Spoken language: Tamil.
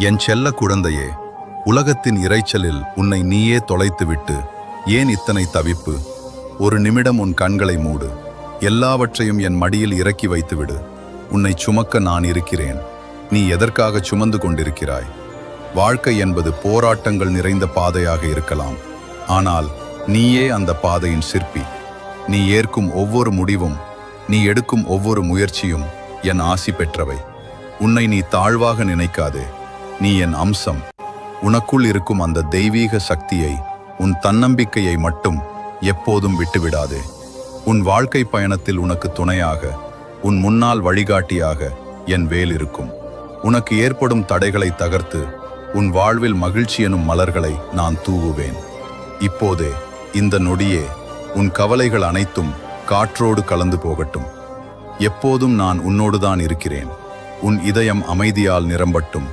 என் செல்ல குழந்தையே, உலகத்தின் இரைச்சலில் உன்னை நீயே தொலைத்துவிட்டு ஏன் இத்தனை தவிப்பு? ஒரு நிமிடம் உன் கண்களை மூடு. எல்லாவற்றையும் என் மடியில் இறக்கி வைத்துவிடு. உன்னை சுமக்க நான் இருக்கிறேன். நீ எதற்காக சுமந்து கொண்டிருக்கிறாய்? வாழ்க்கை என்பது போராட்டங்கள் நிறைந்த பாதையாக இருக்கலாம். ஆனால் நீயே அந்த பாதையின் சிற்பி. நீ ஏற்கும் ஒவ்வொரு முடிவும், நீ எடுக்கும் ஒவ்வொரு முயற்சியும் என் ஆசி பெற்றவை. உன்னை நீ தாழ்வாக நினைக்காதே. நீ என் அம்சம். உனக்குள் இருக்கும் அந்த தெய்வீக சக்தியை, உன் தன்னம்பிக்கையை மட்டும் எப்போதும் விட்டுவிடாதே. உன் வாழ்க்கை பயணத்தில் உனக்கு துணையாக, உன் முன்னால் வழிகாட்டியாக என் வேல் இருக்கும். உனக்கு ஏற்படும் தடைகளை தகர்த்து உன் வாழ்வில் மகிழ்ச்சி எனும் மலர்களை நான் தூவுவேன். இப்போதே, இந்த நொடியே, உன் கவலைகள் அனைத்தும் காற்றோடு கலந்து போகட்டும். எப்போதும் நான் உன்னோடுதான் இருக்கிறேன். உன் இதயம் அமைதியால் நிரம்பட்டும்.